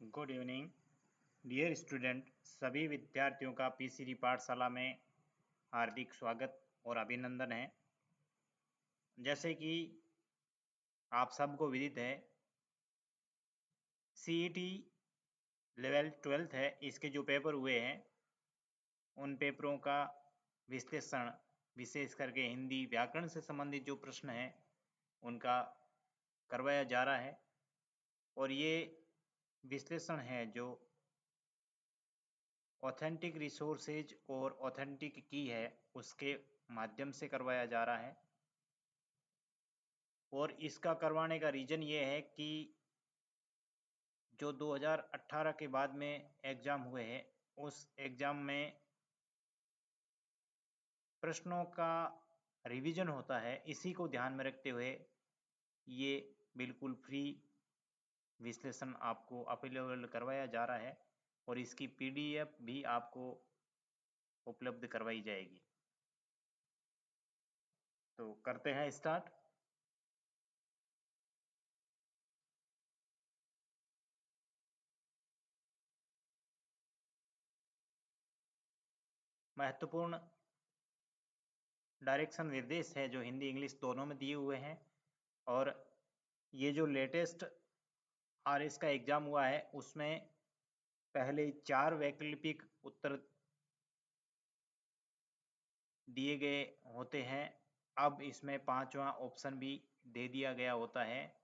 Good evening dear student. सभी विद्यार्थियों का पीसीडी पाठशाला में हार्दिक स्वागत और अभिनंदन है। जैसे कि आप सबको विदित है, सीईटी लेवल 12th है, इसके जो पेपर हुए हैं उन पेपरों का विश्लेषण, विशेष करके हिंदी व्याकरण से संबंधित जो प्रश्न हैं उनका करवाया जा रहा है। और ये विश्लेषण है जो ऑथेंटिक रिसोर्सेज और ऑथेंटिक की है उसके माध्यम से करवाया जा रहा है। और इसका करवाने का रीज़न ये है कि जो 2018 के बाद में एग्ज़ाम हुए हैं उस एग्ज़ाम में प्रश्नों का रिवीजन होता है। इसी को ध्यान में रखते हुए ये बिल्कुल फ्री विश्लेषण आपको अवेलेबल करवाया जा रहा है और इसकी पीडीएफ भी आपको उपलब्ध करवाई जाएगी। तो करते हैं स्टार्ट। महत्वपूर्ण डायरेक्शन निर्देश है जो हिंदी इंग्लिश दोनों में दिए हुए हैं। और ये जो लेटेस्ट आरएस का एग्ज़ाम हुआ है उसमें पहले 4 वैकल्पिक उत्तर दिए गए होते हैं। अब इसमें 5वां ऑप्शन भी दे दिया गया होता है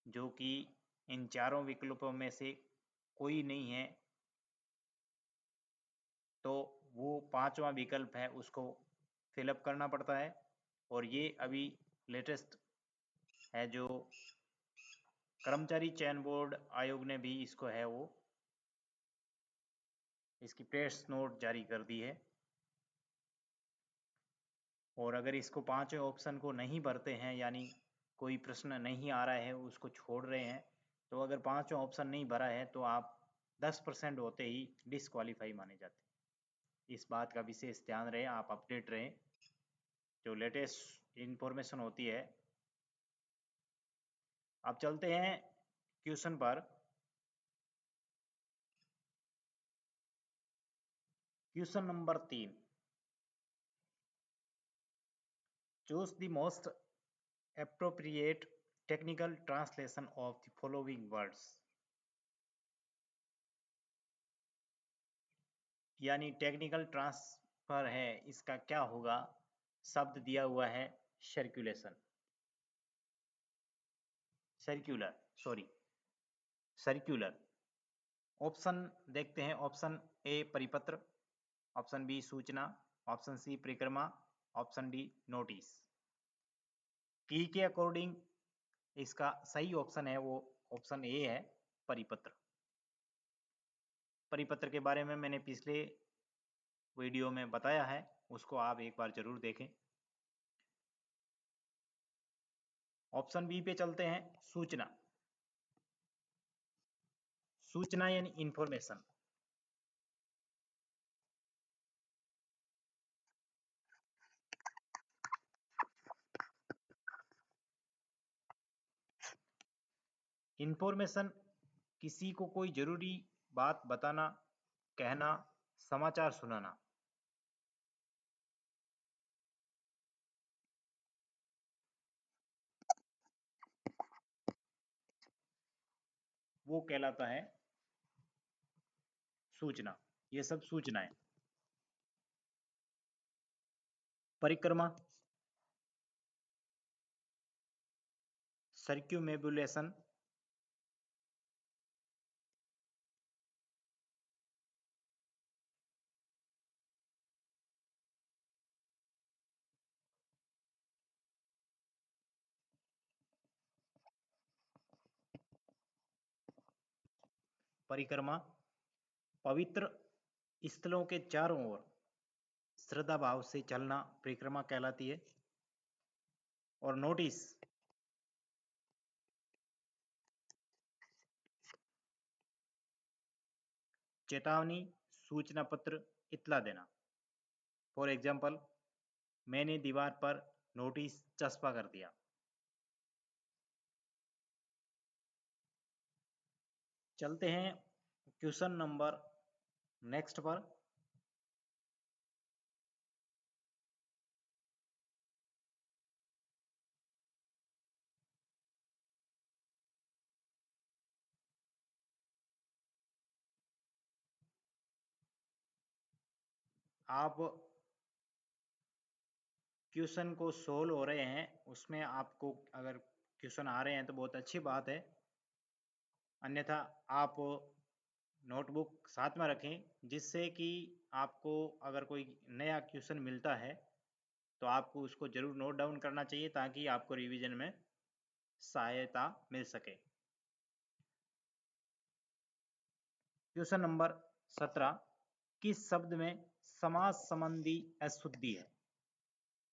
जो कि इन चारों विकल्पों में से कोई नहीं है, तो वो 5वां विकल्प है उसको फिलअप करना पड़ता है। और ये अभी लेटेस्ट है जो कर्मचारी चयन बोर्ड आयोग ने भी इसको है वो इसकी प्रेस नोट जारी कर दी है। और अगर इसको 5वें ऑप्शन को नहीं भरते हैं, यानी कोई प्रश्न नहीं आ रहा है उसको छोड़ रहे हैं, तो अगर 5वां ऑप्शन नहीं भरा है तो आप 10% होते ही डिसक्वालीफाई माने जाते हैं। इस बात का विशेष ध्यान रहे, आप अपडेट रहें जो लेटेस्ट इंफॉर्मेशन होती है। अब चलते हैं क्वेश्चन पर। Question number 3, choose the most appropriate technical translation of the following words। यानी टेक्निकल ट्रांसफर है, इसका क्या होगा? शब्द दिया हुआ है सर्कुलेशन, सर्कुलर। ऑप्शन देखते हैं। ऑप्शन ए परिपत्र, ऑप्शन बी सूचना, ऑप्शन सी परिक्रमा, ऑप्शन डी नोटिस। की के अकॉर्डिंग इसका सही ऑप्शन है वो ऑप्शन ए है, परिपत्र। परिपत्र के बारे में मैंने पिछले वीडियो में बताया है, उसको आप एक बार जरूर देखें। ऑप्शन बी पे चलते हैं, सूचना। सूचना यानी इंफॉर्मेशन। इंफॉर्मेशन किसी को कोई जरूरी बात बताना, कहना, समाचार सुनाना। वो कहलाता है सूचना। ये सब सूचनाएं। परिक्रमा, सर्क्यूमेबुलेशन, परिक्रमा पवित्र स्थलों के चारों ओर श्रद्धा भाव से चलना परिक्रमा कहलाती है। और नोटिस चेतावनी, सूचना पत्र, इत्तला देना। फॉर एग्जाम्पल, मैंने दीवार पर नोटिस चस्पा कर दिया। चलते हैं क्वेश्चन नंबर नेक्स्ट पर आप क्वेश्चन को सोल्व हो रहे हैं, उसमें आपको अगर क्वेश्चन आ रहे हैं तो बहुत अच्छी बात है, अन्यथा आप नोटबुक साथ में रखें जिससे कि आपको अगर कोई नया क्वेश्चन मिलता है तो आपको उसको जरूर नोट डाउन करना चाहिए ताकि आपको रिवीजन में सहायता मिल सके। क्वेश्चन नंबर 17, किस शब्द में समास संबंधी अशुद्धि है?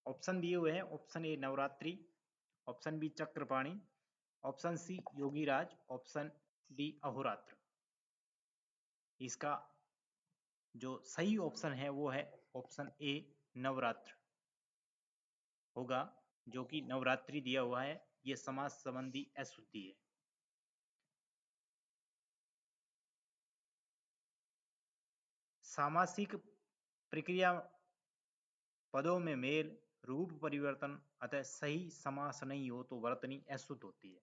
ऑप्शन दिए हुए हैं, option A Navratri, option B चक्रपाणी, ऑप्शन सी योगीराज, ऑप्शन डी अहोरात्र। इसका जो सही ऑप्शन है वो है ऑप्शन ए नवरात्र होगा, जो कि नवरात्रि दिया हुआ है, ये समास संबंधी अशुद्धि है। सामासिक प्रक्रिया पदों में मेल, रूप परिवर्तन अतः सही समास नहीं हो तो वर्तनी अशुद्ध होती है।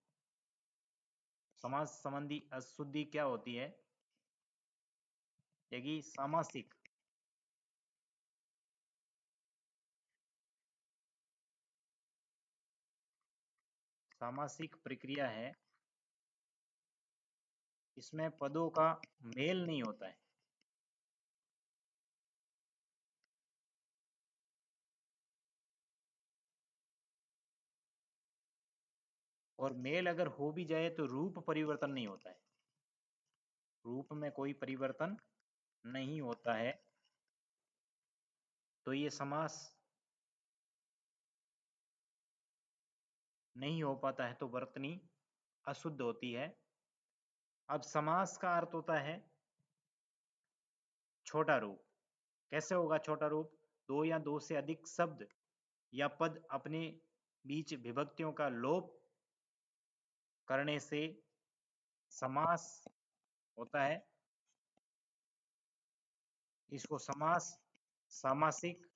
समास संबंधी अशुद्धि क्या होती है? यदि सामासिक प्रक्रिया है, इसमें पदों का मेल नहीं होता है, और मेल अगर हो भी जाए तो रूप परिवर्तन नहीं होता है, रूप में कोई परिवर्तन नहीं होता है, तो ये समास नहीं हो पाता है तो वर्तनी अशुद्ध होती है। अब समास का अर्थ होता है छोटा रूप। कैसे होगा छोटा रूप? दो या दो से अधिक शब्द या पद अपने बीच विभक्तियों का लोप करने से समास होता है। इसको समास, सामासिक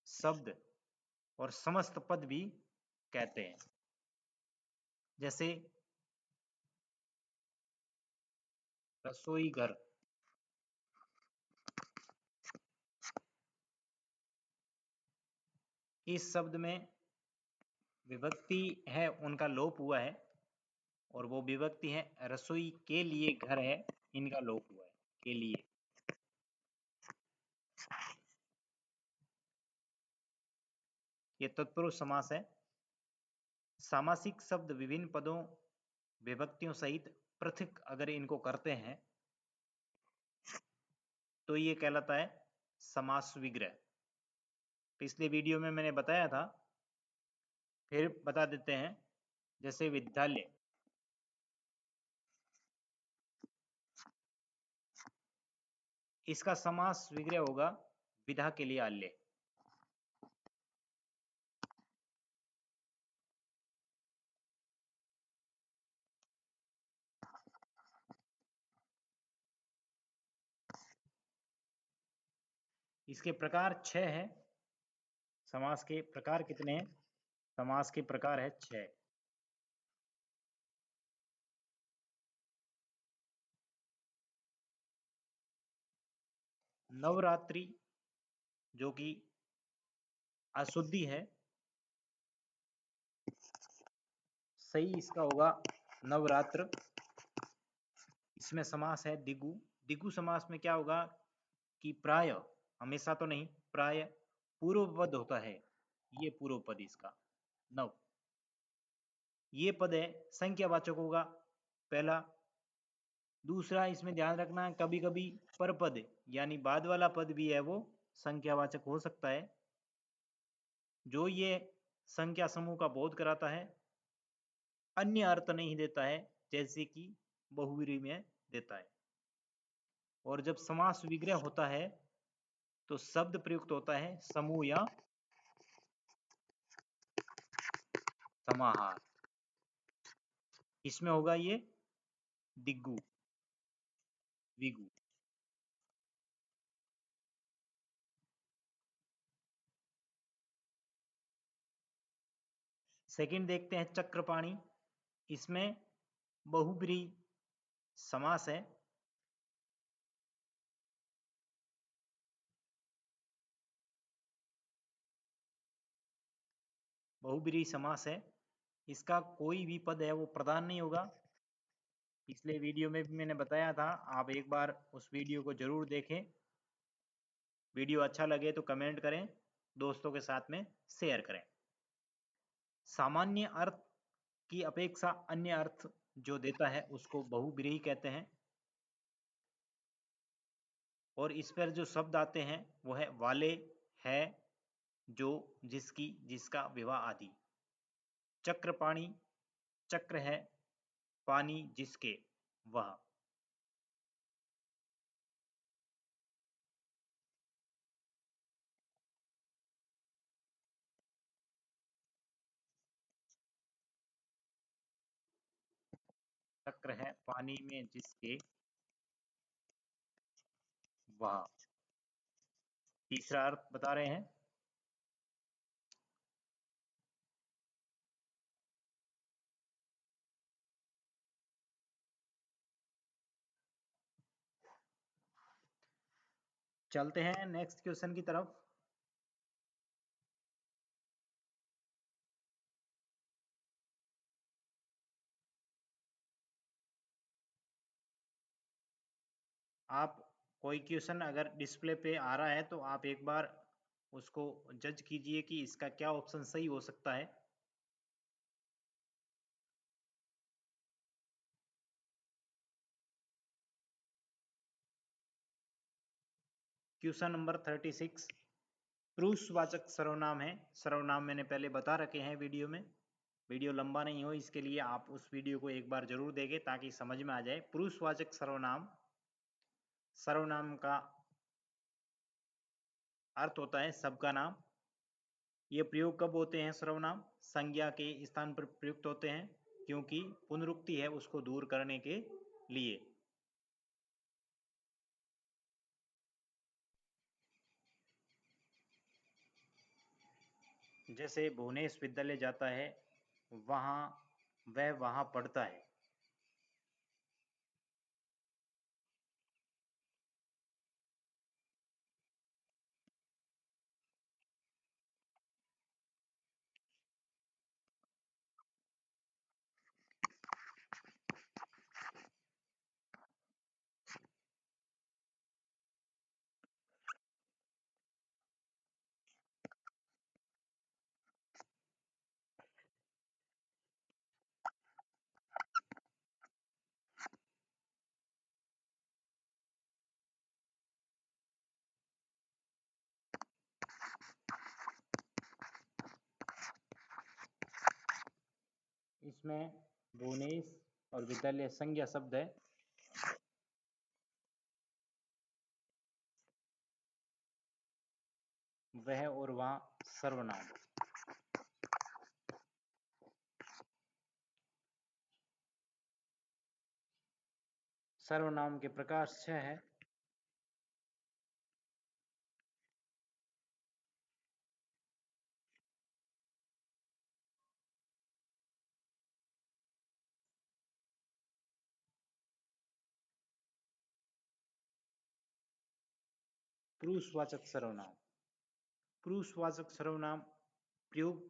शब्द और समस्त पद भी कहते हैं। जैसे रसोई घर, इस शब्द में विभक्ति है उनका लोप हुआ है, और वो विभक्ति है रसोई के लिए घर है, इनका लोप हुआ है, के लिए। ये तत्पुरुष समास है। सामासिक शब्द विभिन्न पदों विभक्तियों सहित पृथक अगर इनको करते हैं तो ये कहलाता है समास विग्रह। पिछले वीडियो में मैंने बताया था, फिर बता देते हैं। जैसे विद्यालय, इसका समास विग्रह होगा विधा के लिए आल्य। इसके प्रकार 6 है। समास के प्रकार कितने हैं? समास के प्रकार है 6। नवरात्रि जो कि अशुद्धि है, सही इसका होगा नवरात्र। इसमें समास है दिगु। दिगु समास में क्या होगा कि प्राय, हमेशा तो नहीं, प्राय पूर्व पद होता है, ये पूर्व पद इसका नव, ये पद है संख्यावाचक होगा पहला। दूसरा इसमें ध्यान रखना, कभी कभी परपद यानी बाद वाला पद भी है वो संख्यावाचक हो सकता है, जो ये संख्या समूह का बोध कराता है, अन्य अर्थ नहीं देता है जैसे कि बहुव्रीहि में देता है। और जब समास विग्रह होता है तो शब्द प्रयुक्त होता है समूह या समाहार। इसमें होगा ये दिग्गू, विगू। सेकंड देखते हैं चक्रपाणी। इसमें बहुब्रीहि समास है। बहुब्रीहि समास है। इसका कोई भी पद है वो प्रधान नहीं होगा। पिछले वीडियो में भी मैंने बताया था, आप एक बार उस वीडियो को जरूर देखें। वीडियो अच्छा लगे तो कमेंट करें, दोस्तों के साथ में शेयर करें। सामान्य अर्थ की अपेक्षा अन्य अर्थ जो देता है उसको बहुब्रीहि कहते हैं। और इस पर जो शब्द आते हैं वो है वाले, है, जो, जिसकी, जिसका, विवाह आदि। चक्रपाणी, चक्र है, पानी जिसके, वह। चक्र है पानी में जिसके, वह। तीसरा अर्थ बता रहे हैं। चलते हैं नेक्स्ट क्वेश्चन की तरफ। आप कोई क्वेश्चन अगर डिस्प्ले पे आ रहा है तो आप एक बार उसको जज कीजिए कि इसका क्या ऑप्शन सही हो सकता है। क्वेश्चन नंबर 36 पुरुषवाचक सर्वनाम है। सर्वनाम मैंने पहले बता रखे हैं वीडियो में। वीडियो लंबा नहीं हो इसके लिए आप उस वीडियो को एक बार जरूर देखें ताकि समझ में आ जाए। पुरुषवाचक सर्वनाम, सर्वनाम का अर्थ होता है सबका नाम। ये प्रयोग कब होते हैं? सर्वनाम संज्ञा के स्थान पर प्रयुक्त होते हैं, क्योंकि पुनरुक्ति है उसको दूर करने के लिए। जैसे भुवनेश विद्यालय जाता है, वहाँ, वह वहाँ पढ़ता है। इसमें भुवनेश और विद्यालय संज्ञा शब्द है। वह और वहाँ सर्वनाम। सर्वनाम के प्रकार 6 है। पुरुषवाचक सर्वनाम। पुरुषवाचक सर्वनाम प्रयोग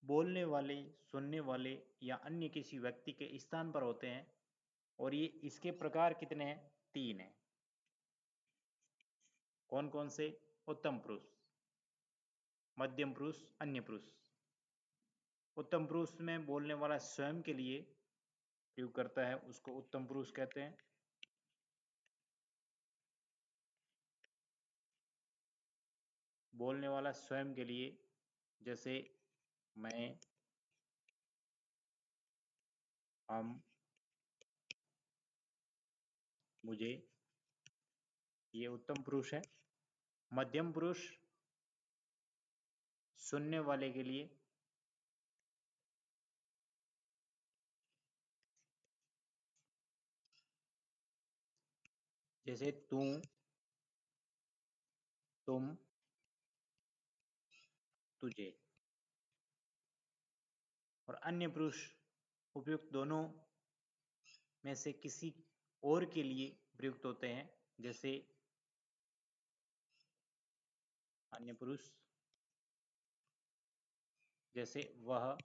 बोलने वाले, सुनने वाले या अन्य किसी व्यक्ति के स्थान पर होते हैं। और ये इसके प्रकार कितने हैं? 3 हैं। कौन कौन से? उत्तम पुरुष, मध्यम पुरुष, अन्य पुरुष। उत्तम पुरुष में बोलने वाला स्वयं के लिए प्रयोग करता है, उसको उत्तम पुरुष कहते हैं। बोलने वाला स्वयं के लिए, जैसे मैं, हम, मुझे, ये उत्तम पुरुष है। मध्यम पुरुष सुनने वाले के लिए, जैसे तू, तुम, तुझे। और अन्य पुरुष उपयुक्त दोनों में से किसी और के लिए प्रयुक्त होते हैं, जैसे अन्य पुरुष, जैसे वह,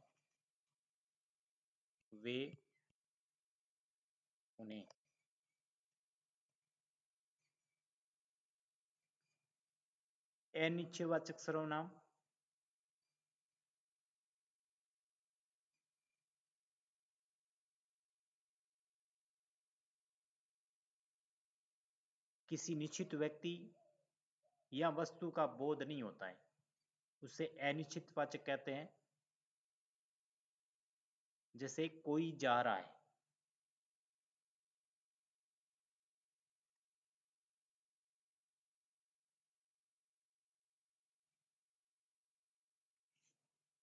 वे, उन्हें। अनिश्चयवाचक सर्वनाम, किसी निश्चित व्यक्ति या वस्तु का बोध नहीं होता है, उसे अनिश्चितवाचक कहते हैं। जैसे कोई जा रहा है,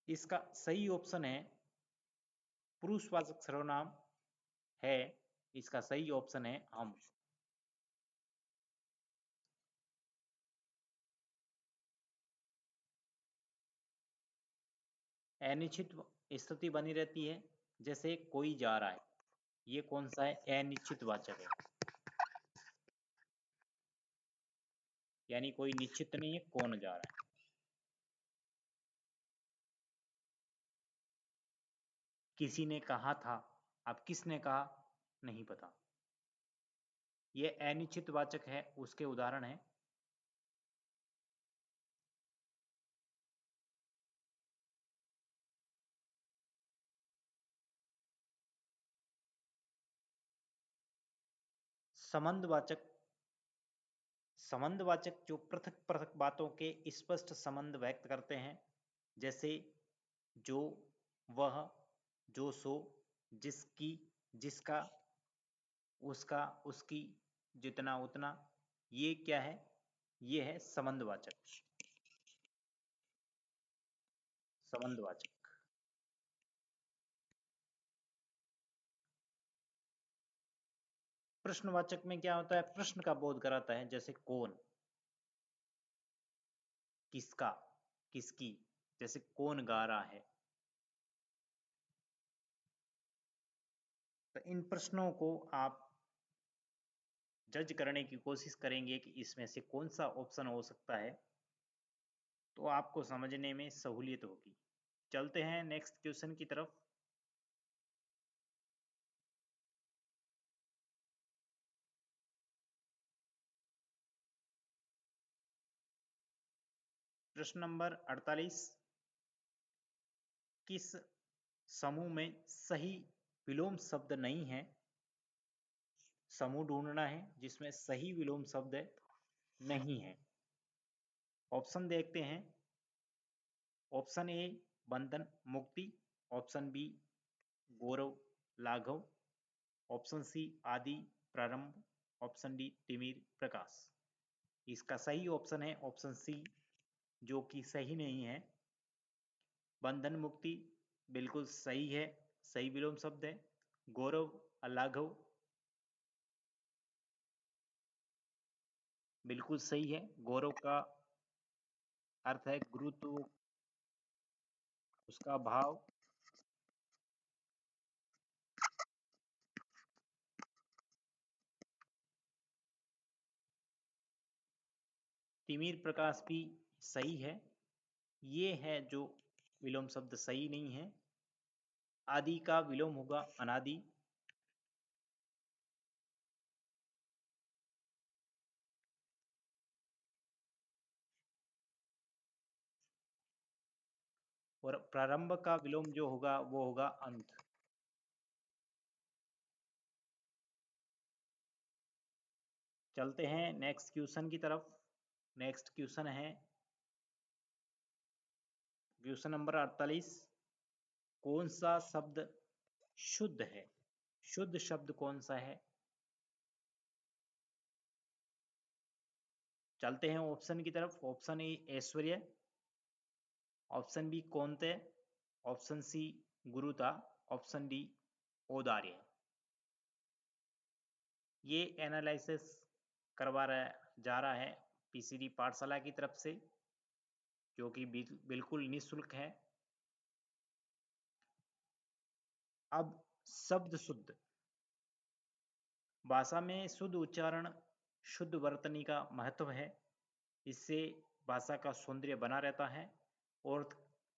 इसका सही ऑप्शन है पुरुषवाचक सर्वनाम है, इसका सही ऑप्शन है हम। अनिश्चित स्थिति बनी रहती है, जैसे कोई जा रहा है, ये कौन सा है? अनिश्चित वाचक है, यानी कोई निश्चित नहीं है कौन जा रहा है। किसी ने कहा था, अब किसने कहा नहीं पता, ये अनिश्चित वाचक है, उसके उदाहरण है संबंधवाचक। संबंधवाचक जो पृथक पृथक बातों के स्पष्ट संबंध व्यक्त करते हैं, जैसे जो, वह, जो सो, जिसकी, जिसका, उसका, उसकी, जितना उतना, ये क्या है? ये है संबंधवाचक। संबंधवाचक। प्रश्नवाचक में क्या होता है? प्रश्न का बोध कराता है, जैसे कौन, किसका, किसकी, जैसे कौन गा रहा है। तो इन प्रश्नों को आप जज करने की कोशिश करेंगे कि इसमें से कौन सा ऑप्शन हो सकता है, तो आपको समझने में सहूलियत होगी। चलते हैं नेक्स्ट क्वेश्चन की तरफ। प्रश्न नंबर 48, किस समूह में सही विलोम शब्द नहीं है? समूह ढूंढना है जिसमें सही विलोम शब्द नहीं है। ऑप्शन देखते हैं। ऑप्शन ए बंधन मुक्ति, ऑप्शन बी गौरव लाघव, ऑप्शन सी आदि प्रारंभ, ऑप्शन डी तिमिर प्रकाश। इसका सही ऑप्शन है ऑप्शन सी, जो कि सही नहीं है। बंधन मुक्ति बिल्कुल सही है, सही विलोम शब्द है। गौरव लाघव बिल्कुल सही है, गौरव का अर्थ है गुरुत्व, उसका भाव। तिमिर प्रकाश भी सही है। ये है जो विलोम शब्द सही नहीं है। आदि का विलोम होगा अनादि। और प्रारंभ का विलोम जो होगा वो होगा अंत। चलते हैं नेक्स्ट क्वेश्चन की तरफ। नेक्स्ट क्वेश्चन है क्वेश्चन नंबर 48, कौन सा शब्द शुद्ध है? शुद्ध शब्द कौन सा है? चलते हैं ऑप्शन की तरफ। ऑप्शन ए ऐश्वर्य, ऑप्शन बी कौनते, ऑप्शन सी गुरुता, ऑप्शन डी औदार्य। ये एनालिसिस करवा जा रहा है पीसीडी पाठशाला की तरफ से, जो कि बिल्कुल निःशुल्क है। अब शब्द शुद्ध। भाषा में शुद्ध उच्चारण, शुद्ध वर्तनी का महत्व है। इससे भाषा का सौंदर्य बना रहता है और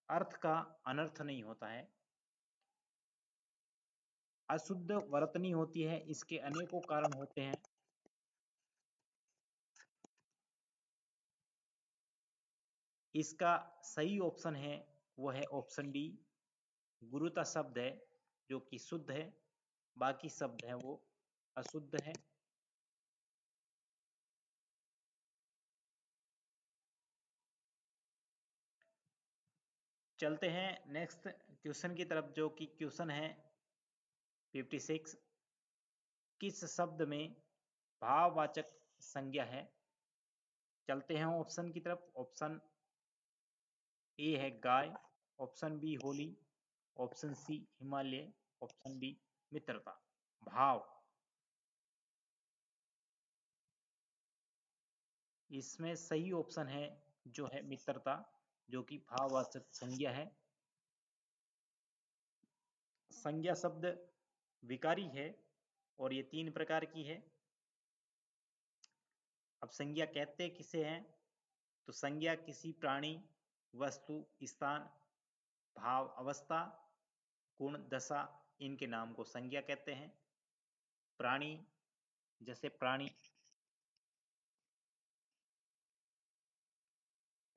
अर्थ का अनर्थ नहीं होता है। अशुद्ध वर्तनी होती है, इसके अनेकों कारण होते हैं। इसका सही ऑप्शन है वो है ऑप्शन डी। गुरुता शब्द है जो कि शुद्ध है, बाकी शब्द है वो अशुद्ध है। चलते हैं नेक्स्ट क्वेश्चन की तरफ, जो कि क्वेश्चन है 56। किस शब्द में भाववाचक संज्ञा है? चलते हैं ऑप्शन की तरफ। ऑप्शन ए है गाय, option B Holi, option C Himalaya, option D मित्रता। भाव, इसमें सही ऑप्शन है जो है मित्रता, जो कि भाववाचक संज्ञा है। संज्ञा शब्द विकारी है और ये 3 प्रकार की है। अब संज्ञा कहते किसे हैं? तो संज्ञा किसी प्राणी, वस्तु, स्थान, भाव, अवस्था, गुण, दशा, इनके नाम को संज्ञा कहते हैं। प्राणी, जैसे प्राणी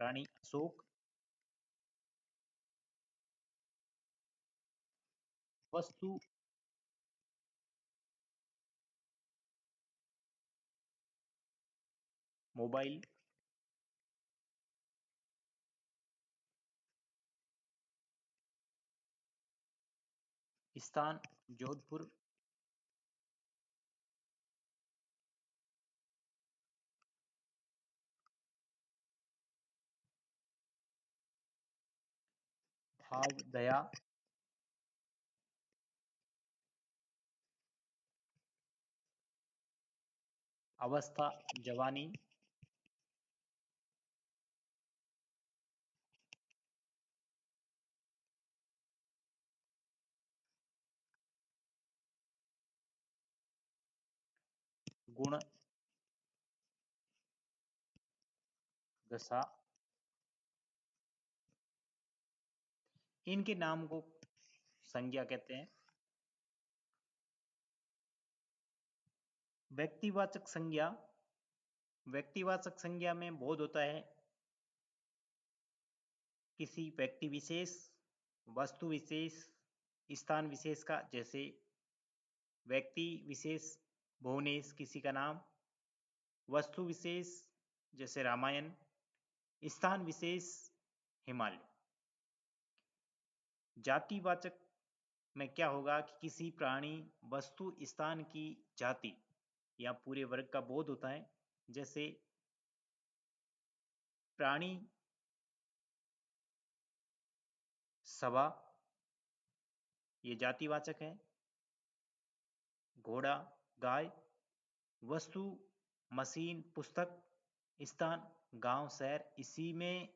अशोक। वस्तु, मोबाइल। स्थान, जोधपुर। भाव, दया। अवस्था, जवानी। गुण, दशा। इनके नाम को संज्ञा कहते हैं। व्यक्तिवाचक संज्ञा। व्यक्तिवाचक संज्ञा में बोध होता है किसी व्यक्ति विशेष, वस्तु विशेष, स्थान विशेष का। जैसे व्यक्ति विशेष भुवनेश किसी का नाम, वस्तु विशेष जैसे रामायण, स्थान विशेष हिमालय। जातिवाचक में क्या होगा कि किसी प्राणी, वस्तु, स्थान की जाति या पूरे वर्ग का बोध होता है। जैसे प्राणी, सभा, ये जातिवाचक है। घोड़ा, गाय। वस्तु, मशीन, पुस्तक। स्थान, गांव, शहर। इसी में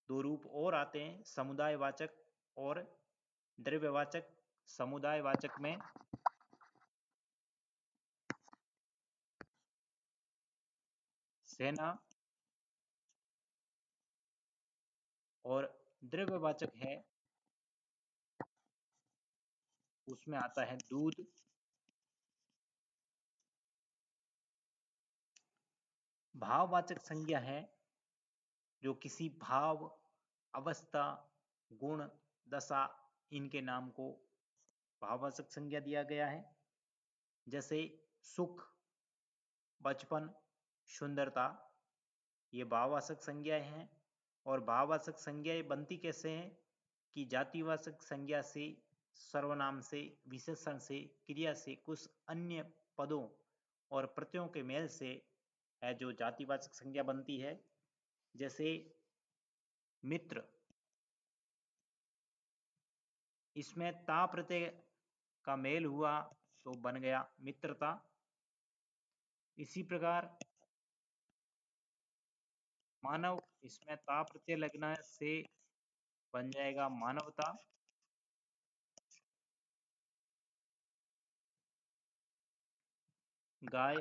2 रूप और आते हैं, समुदायवाचक और द्रव्यवाचक। समुदायवाचक में सेना, और द्रव्यवाचक है उसमें आता है दूध। भाववाचक संज्ञा है जो किसी भाव, अवस्था, गुण, दशा, इनके नाम को भाववाचक संज्ञा दिया गया है। जैसे सुख, बचपन, सुंदरता, ये भाववाचक संज्ञाएं हैं। और भाववाचक संज्ञाएं बनती कैसे हैं कि जातिवाचक संज्ञा से, सर्वनाम से, विशेषण से, क्रिया से, कुछ अन्य पदों और प्रत्ययों के मेल से है जो जातिवाचक संज्ञा बनती है। जैसे मित्र, इसमें ता प्रत्यय का मेल हुआ तो बन गया मित्रता। इसी प्रकार मानव, इसमें ता प्रत्यय लगना से बन जाएगा मानवता। गाय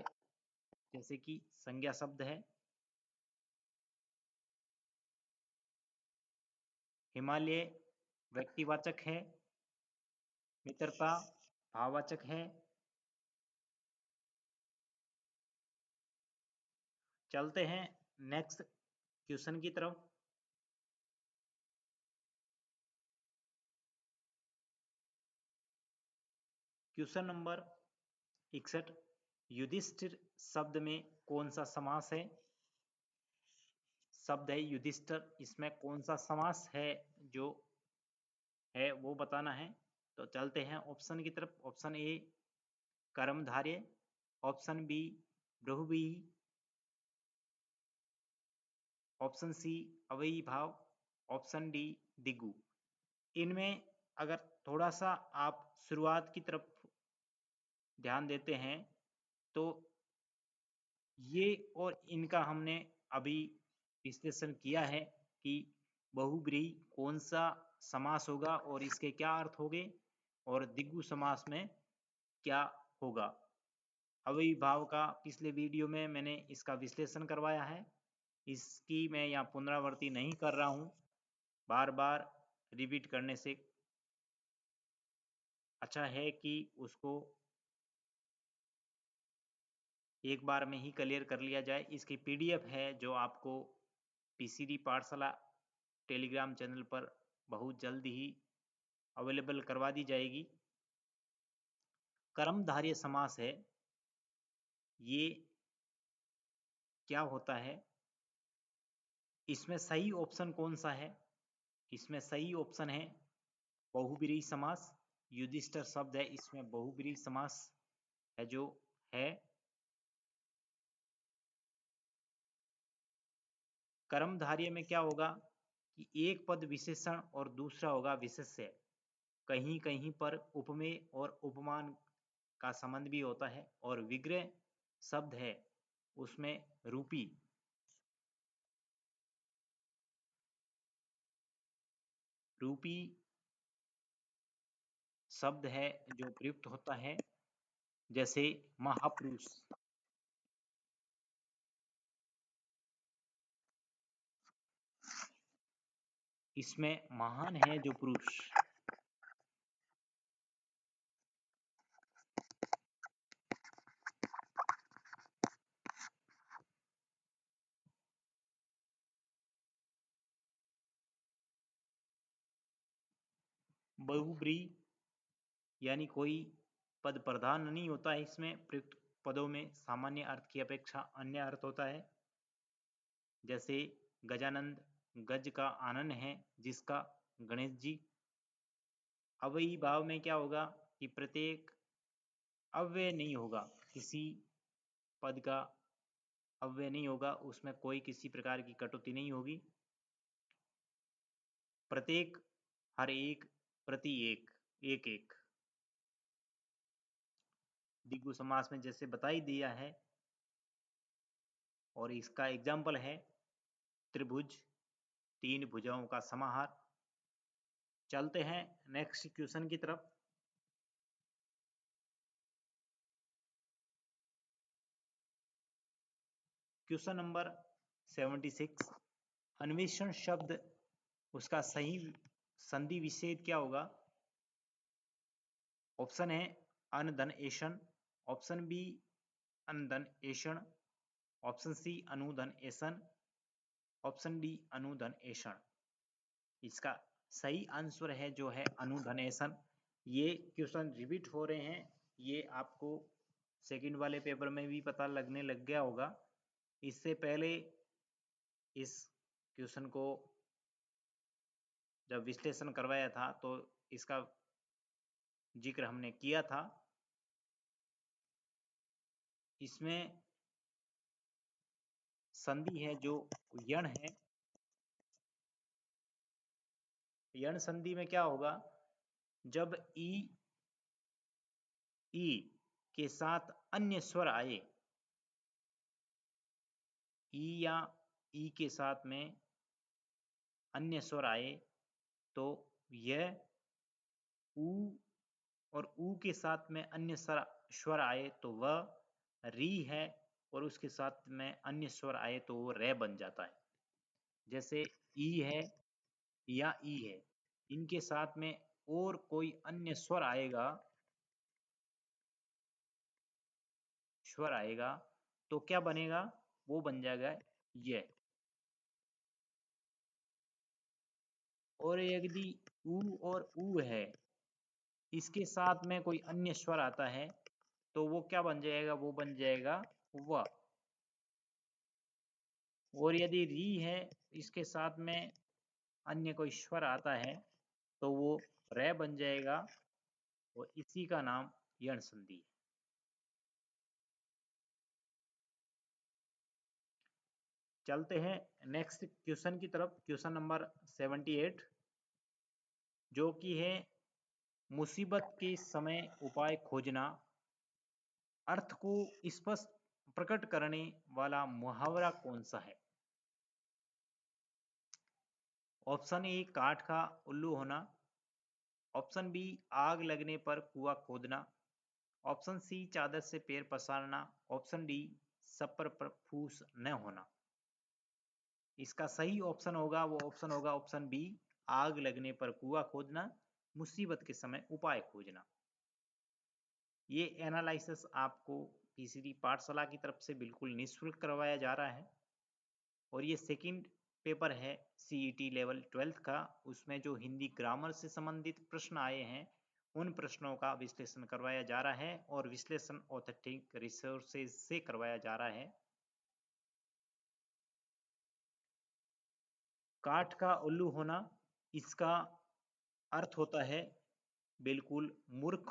जैसे कि संज्ञा शब्द है। हिमालय व्यक्तिवाचक है। मित्रता भाववाचक है। चलते हैं नेक्स्ट क्वेश्चन की तरफ। क्वेश्चन नंबर 61, युधिष्ठिर शब्द में कौन सा समास है? शब्द है युधिष्ठिर, इसमें कौन सा समास है जो है वो बताना है। तो चलते हैं ऑप्शन की तरफ। ऑप्शन ए कर्मधारय, ऑप्शन बी बहुव्रीहि, ऑप्शन सी अव्ययी भाव, ऑप्शन डी दिगु। इनमें अगर थोड़ा सा आप शुरुआत की तरफ ध्यान देते हैं तो ये और इनका हमने अभी विश्लेषण किया है कि बहुव्रीहि कौन सा समास होगा और इसके क्या अर्थ होंगे, और दिगु समास में क्या होगा। अव्ययी भाव का पिछले वीडियो में मैंने इसका विश्लेषण करवाया है, इसकी मैं यहाँ पुनरावृत्ति नहीं कर रहा हूँ। बार बार रिपीट करने से अच्छा है कि उसको एक बार में ही क्लियर कर लिया जाए। इसकी पीडीएफ है जो आपको पीसीडी पाठशाला टेलीग्राम चैनल पर बहुत जल्द ही अवेलेबल करवा दी जाएगी। कर्मधारय समास है, ये क्या होता है? इसमें सही ऑप्शन कौन सा है? इसमें सही ऑप्शन है बहुव्रीहि समास। युधिष्ठिर शब्द है, इसमें बहुव्रीहि समास है जो है। कर्मधारय में क्या होगा कि एक पद विशेषण और दूसरा होगा विशेष्य। कहीं कहीं पर उपमेय और उपमान का संबंध भी होता है। और विग्रह शब्द है, उसमें रूपी रूपी शब्द है जो प्रयुक्त होता है, जैसे महापुरुष। इसमें महान है जो पुरुष। बहुव्रीहि यानी कोई पद प्रधान नहीं होता है, इसमें प्रयुक्त पदों में सामान्य अर्थ की अपेक्षा अन्य अर्थ होता है। जैसे गजानंद, गज का आनन है जिसका गणेश जी। अव्ययी भाव में क्या होगा कि प्रत्येक अव्यय नहीं होगा, किसी पद का अव्यय नहीं होगा, उसमें कोई किसी प्रकार की कटौती नहीं होगी। प्रत्येक, हर एक, प्रति एक, एक एक। दिगु समास में जैसे बता ही दिया है, और इसका एग्जाम्पल है त्रिभुज, तीन भुजाओं का समाहार। चलते हैं नेक्स्ट क्वेश्चन की तरफ। क्वेश्चन नंबर 76, अन्वेषण शब्द उसका सही संधि विच्छेद क्या होगा? ऑप्शन है अनधन एषण, ऑप्शन बी अनधन एषण, ऑप्शन सी अनुधन एसन, ऑप्शन डी अनुधन एषण। इसका सही आंसर है जो है अनुधन एसन। ये क्वेश्चन रिपीट हो रहे हैं, ये आपको सेकंड वाले पेपर में भी पता लगने लग गया होगा। इससे पहले इस क्वेश्चन को जब विश्लेषण करवाया था तो इसका जिक्र हमने किया था। इसमें संधि है जो यण है। यण संधि में क्या होगा? जब ई के साथ अन्य स्वर आए ई या ई के साथ में अन्य स्वर आए तो यह ऊ, और ऊ के साथ में अन्य स्वर आए तो वह री है, और उसके साथ में अन्य स्वर आए तो वो रे बन जाता है। जैसे ई है या ई है, इनके साथ में और कोई अन्य स्वर आएगा तो क्या बनेगा, वो बन जाएगा ये। और यदि ऊ और ऊ है, इसके साथ में कोई अन्य स्वर आता है तो वो क्या बन जाएगा, वो बन जाएगा व। और यदि री है, इसके साथ में अन्य कोई स्वर आता है तो वो रे बन जाएगा, और इसी का नाम यण संधि है। चलते हैं नेक्स्ट क्वेश्चन की तरफ, क्वेश्चन नंबर 78, जो कि है मुसीबत के समय उपाय खोजना। अर्थ को स्पष्ट प्रकट करने वाला मुहावरा कौन सा है? ऑप्शन ए काठ का उल्लू होना, ऑप्शन बी आग लगने पर कुआं खोदना, ऑप्शन सी चादर से पैर पसारना, ऑप्शन डी सपर पर फूस न होना। इसका सही ऑप्शन होगा, वो ऑप्शन होगा ऑप्शन बी, आग लगने पर कुआं खोदना, मुसीबत के समय उपाय खोजना। ये एनालिसिस आपको पीसीडी पाठशाला की तरफ से बिल्कुल निःशुल्क करवाया जा रहा है, और ये सेकंड पेपर है सीईटी लेवल 12th का। उसमें जो हिंदी ग्रामर से संबंधित प्रश्न आए हैं, उन प्रश्नों का विश्लेषण करवाया जा रहा है, और विश्लेषण ऑथेंटिक रिसोर्सेज से करवाया जा रहा है। काठ का उल्लू होना, इसका अर्थ होता है बिल्कुल मूर्ख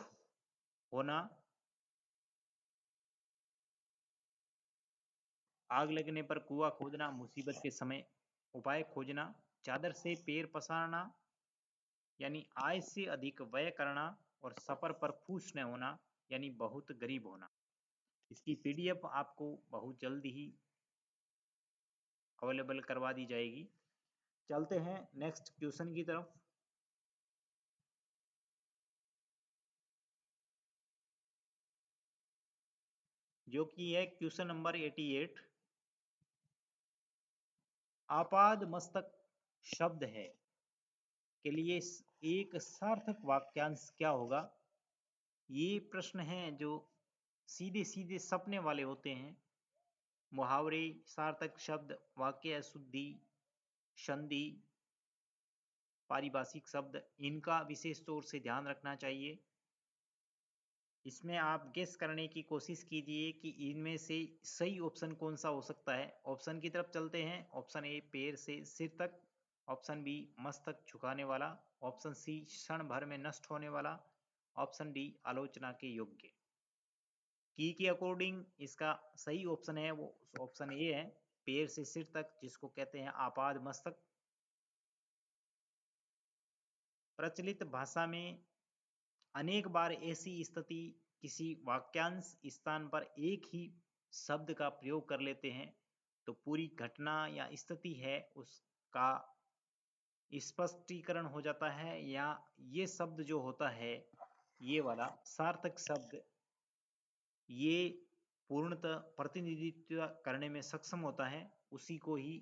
होना। आग लगने पर कुआं खोदना, मुसीबत के समय उपाय खोजना, चादर से पैर पसारना यानी आय से अधिक व्यय करना, और सफर पर खुश न होना यानी बहुत गरीब होना। इसकी पीडीएफ आपको बहुत जल्द ही अवेलेबल करवा दी जाएगी। चलते हैं नेक्स्ट क्वेश्चन की तरफ, जो कि है क्वेश्चन नंबर 88। आपाद मस्तक शब्द है के लिए एक सार्थक वाक्यांश क्या होगा? ये प्रश्न हैं जो सीधे सीधे सपने वाले होते हैं। मुहावरे, सार्थक शब्द, वाक्य शुद्धि, संधि, पारिभाषिक शब्द, इनका विशेष तौर से ध्यान रखना चाहिए। इसमें आप गेस करने की कोशिश कीजिए कि इनमें से सही ऑप्शन कौन सा हो सकता है। ऑप्शन की तरफ चलते हैं। ऑप्शन ए पैर से सिर तक, ऑप्शन बी मस्तक झुकाने वाला, ऑप्शन सी क्षण भर में नष्ट होने वाला, ऑप्शन डी आलोचना के योग्य। की के अकॉर्डिंग इसका सही ऑप्शन है वो ऑप्शन ए है, पैर से सिर तक, जिसको कहते हैं आपाद मस्तक। प्रचलित भाषा में अनेक बार ऐसी स्थिति किसी वाक्यांश स्थान पर एक ही शब्द का प्रयोग कर लेते हैं तो पूरी घटना या स्थिति है उसका स्पष्टीकरण हो जाता है, या ये शब्द जो होता है, ये वाला सार्थक शब्द, ये पूर्णतः प्रतिनिधित्व करने में सक्षम होता है, उसी को ही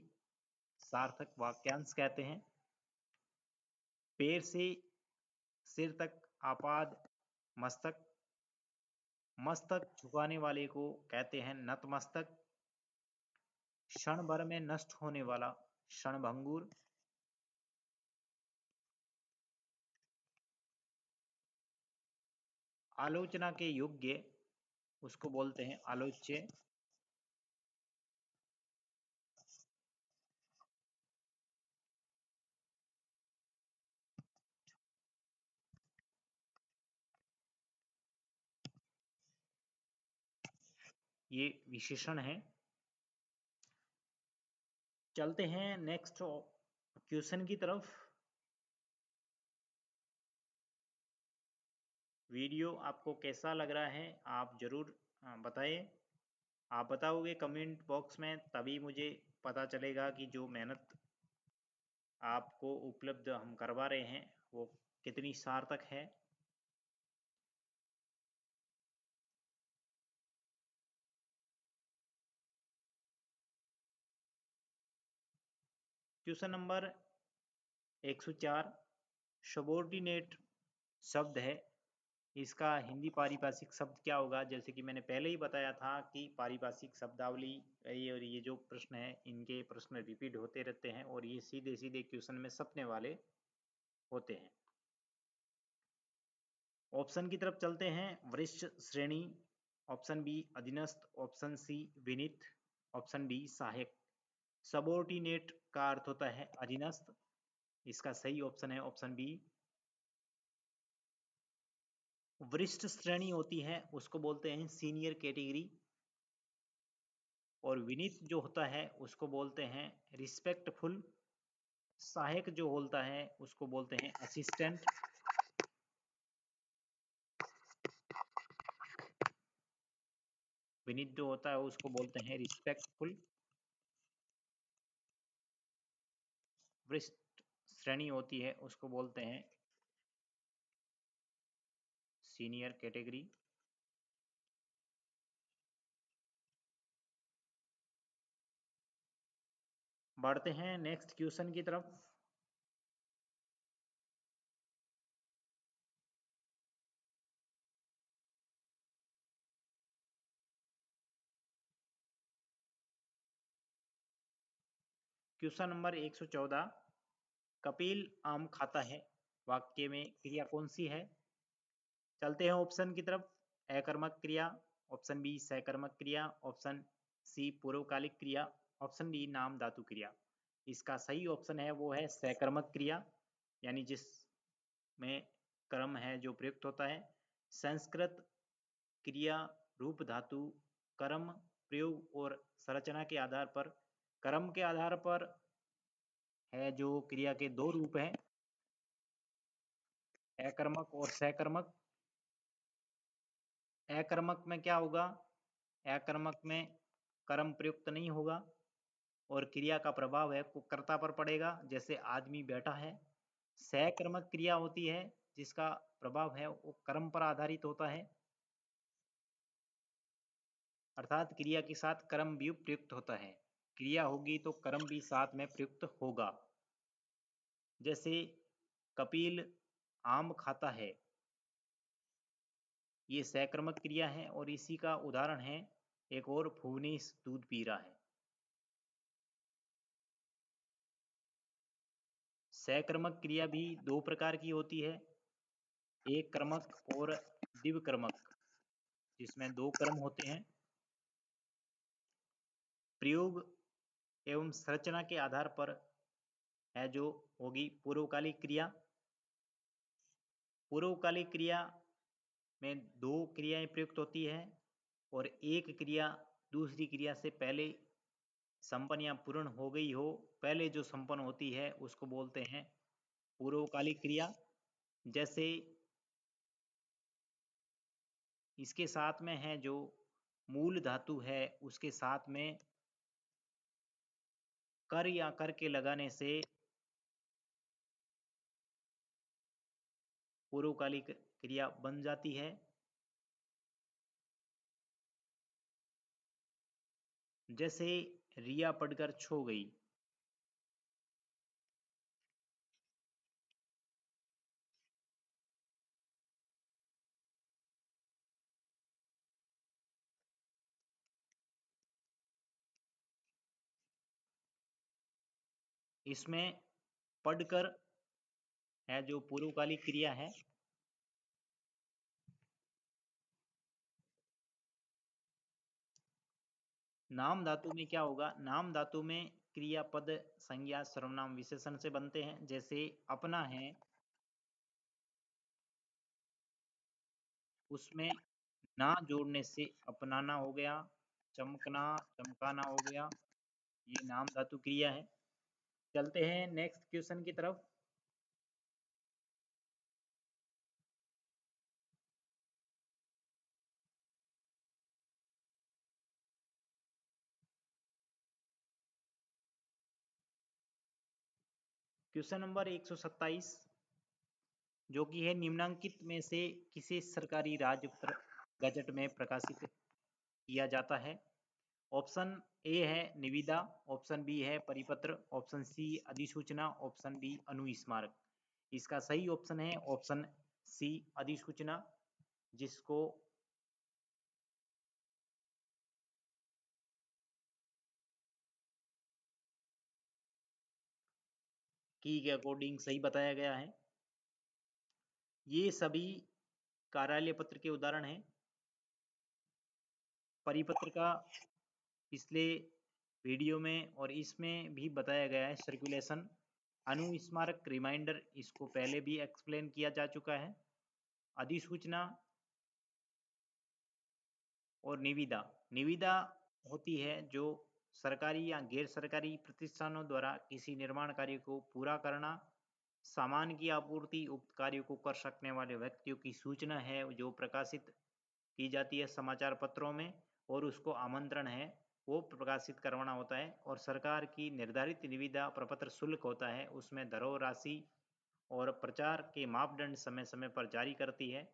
सार्थक वाक्यांश कहते हैं। पैर से सिर तक आपाद मस्तक, मस्तक झुकाने वाले को कहते हैं नतमस्तक, क्षण भर में नष्ट होने वाला क्षणभंगुर, आलोचना के योग्य उसको बोलते हैं आलोच्य। ये विशेषण है। चलते हैं नेक्स्ट क्वेश्चन की तरफ। वीडियो आपको कैसा लग रहा है आप जरूर बताएं। आप बताओगे कमेंट बॉक्स में, तभी मुझे पता चलेगा कि जो मेहनत आपको उपलब्ध हम करवा रहे हैं वो कितनी सार्थक है। क्वेश्चन नंबर 104 सबॉर्डिनेट शब्द है, इसका हिंदी पारिभाषिक शब्द क्या होगा? जैसे कि मैंने पहले ही बताया था कि पारिभाषिक शब्दावली ये और ये जो प्रश्न है इनके प्रश्न रिपीट होते रहते हैं और ये सीधे सीधे क्वेश्चन में सपने वाले होते हैं। ऑप्शन की तरफ चलते हैं। वरिष्ठ श्रेणी, ऑप्शन बी अधीनस्थ, ऑप्शन सी विनीत, ऑप्शन डी सहायक। सबॉर्डिनेट का अर्थ होता है अधीनस्थ, इसका सही ऑप्शन है ऑप्शन बी। वरिष्ठ श्रेणी होती है उसको बोलते हैं सीनियर कैटेगरी, और विनीत जो होता है उसको बोलते हैं रिस्पेक्टफुल। सहायक जो होता है उसको बोलते हैं असिस्टेंट। विनीत जो होता है उसको बोलते हैं रिस्पेक्टफुल। वरिष्ठ श्रेणी होती है उसको बोलते हैं सीनियर कैटेगरी। बढ़ते हैं नेक्स्ट क्वेश्चन की तरफ। क्वेश्चन नंबर 114 कपिल आम खाता है, वाक्य में क्रिया कौन सी है? चलते हैं ऑप्शन की तरफ। अकर्मक क्रिया, ऑप्शन बी सकर्मक क्रिया, ऑप्शन सी पूर्वकालिक क्रिया, ऑप्शन डी नाम धातु क्रिया। इसका सही ऑप्शन है वो है सकर्मक क्रिया, यानी जिसमें कर्म है जो प्रयुक्त होता है। संस्कृत क्रिया रूप धातु कर्म प्रयोग और संरचना के आधार पर, कर्म के आधार पर है जो क्रिया के दो रूप हैं, अकर्मक और सकर्मक। अकर्मक में क्या होगा? अकर्मक में कर्म प्रयुक्त नहीं होगा और क्रिया का प्रभाव है वो कर्ता पर पड़ेगा, जैसे आदमी बैठा है। सकर्मक क्रिया होती है जिसका प्रभाव है वो कर्म पर आधारित होता है, अर्थात क्रिया के साथ कर्म भी प्रयुक्त होता है। क्रिया होगी तो कर्म भी साथ में प्रयुक्त होगा। जैसे कपिल आम खाता है, ये सकर्मक क्रिया है और इसी का उदाहरण है एक और भुवनेश दूध पी रहा है। सकर्मक क्रिया भी दो प्रकार की होती है, एक कर्मक और दिव्यकर्मक, जिसमें दो कर्म होते हैं। प्रयोग एवं संरचना के आधार पर है जो होगी पूर्वकालिक क्रिया। पूर्वकालिक क्रिया में दो क्रियाएं प्रयुक्त होती है और एक क्रिया दूसरी क्रिया से पहले संपन्न या पूर्ण हो गई हो, पहले जो संपन्न होती है उसको बोलते हैं पूर्वकालिक क्रिया। जैसे इसके साथ में है जो मूल धातु है उसके साथ में कर या कर के लगाने से पूर्वकालिक क्रिया बन जाती है। जैसे रिया पढ़कर छो गई। इसमें पढ़कर है जो पूर्वकालिक क्रिया है। नाम धातु में क्या होगा? नाम धातु में क्रियापद संज्ञा सर्वनाम विशेषण से बनते हैं। जैसे अपना है, उसमें ना जोड़ने से अपनाना हो गया, चमकना चमकाना हो गया, ये नाम धातु क्रिया है। चलते हैं नेक्स्ट क्वेश्चन की तरफ। क्वेश्चन नंबर 127 जो कि है निम्नांकित में से किसे सरकारी राजपत्र गजट में प्रकाशित किया जाता है। ऑप्शन ए है निविदा, ऑप्शन बी है परिपत्र, ऑप्शन सी अधिसूचना, ऑप्शन डी अनुस्मारक। इसका सही ऑप्शन है ऑप्शन सी अधिसूचना, जिसको की के अकॉर्डिंग सही बताया गया है। ये सभी कार्यालय पत्र के उदाहरण हैं। परिपत्र का पिछले वीडियो में और इसमें भी बताया गया है। सर्कुलेशन, अनुस्मारक रिमाइंडर, इसको पहले भी एक्सप्लेन किया जा चुका है। अधिसूचना और निविदा, निविदा होती है जो सरकारी या गैर सरकारी प्रतिष्ठानों द्वारा किसी निर्माण कार्य को पूरा करना, सामान की आपूर्ति उक्त कार्य को कर सकने वाले व्यक्तियों की सूचना है जो प्रकाशित की जाती है समाचार पत्रों में, और उसको आमंत्रण है वो प्रकाशित करवाना होता है। और सरकार की निर्धारित निविदा प्रपत्र शुल्क होता है, उसमें दरों राशि और प्रचार के मापदंड समय समय पर जारी करती है।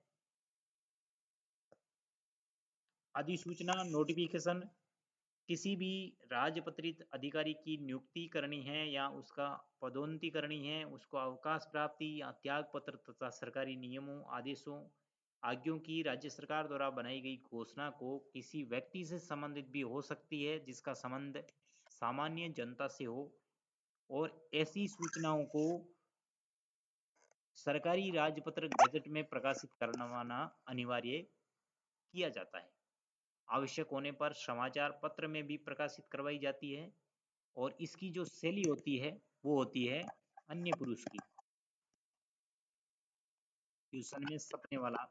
अधिसूचना नोटिफिकेशन, किसी भी राजपत्रित अधिकारी की नियुक्ति करनी है या उसका पदोन्नति करनी है, उसको अवकाश प्राप्ति या त्याग पत्र तथा सरकारी नियमों, आदेशों, आज्ञों की राज्य सरकार द्वारा बनाई गई घोषणा को किसी व्यक्ति से संबंधित भी हो सकती है जिसका संबंध सामान्य जनता से हो, और ऐसी सूचनाओं को सरकारी राजपत्र गजट में प्रकाशित करवाना अनिवार्य किया जाता है। आवश्यक होने पर समाचार पत्र में भी प्रकाशित करवाई जाती है, और इसकी जो शैली होती है वो होती है अन्य पुरुष की। ट्यूशन में सपने वाला,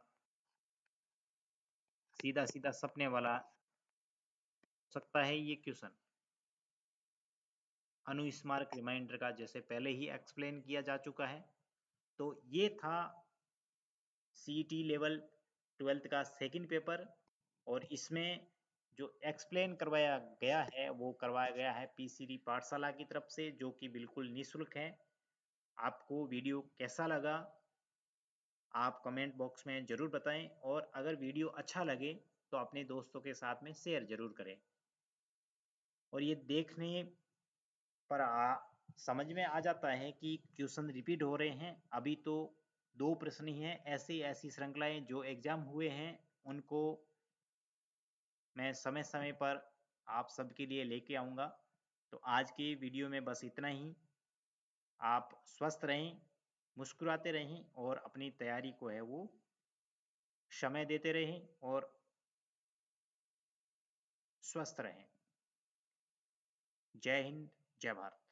सीधा सीधा सपने वाला सकता है ये क्वेश्चन। अनुस्मारक रिमाइंडर का जैसे पहले ही एक्सप्लेन किया जा चुका है। तो ये था सीईटी लेवल 12th का सेकंड पेपर, और इसमें जो एक्सप्लेन करवाया गया है वो करवाया गया है पीसीडी पाठशाला की तरफ से, जो कि बिल्कुल निःशुल्क है। आपको वीडियो कैसा लगा आप कमेंट बॉक्स में ज़रूर बताएं, और अगर वीडियो अच्छा लगे तो अपने दोस्तों के साथ में शेयर ज़रूर करें। और ये देखने पर समझ में आ जाता है कि क्वेश्चन रिपीट हो रहे हैं। अभी तो 2 प्रश्न ही हैं, ऐसी श्रृंखलाएं जो एग्जाम हुए हैं उनको मैं समय समय पर आप सबके लिए लेके आऊँगा। तो आज की वीडियो में बस इतना ही। आप स्वस्थ रहें, मुस्कुराते रहें, और अपनी तैयारी को है वो समय देते रहें, और स्वस्थ रहें। जय हिंद, जय भारत।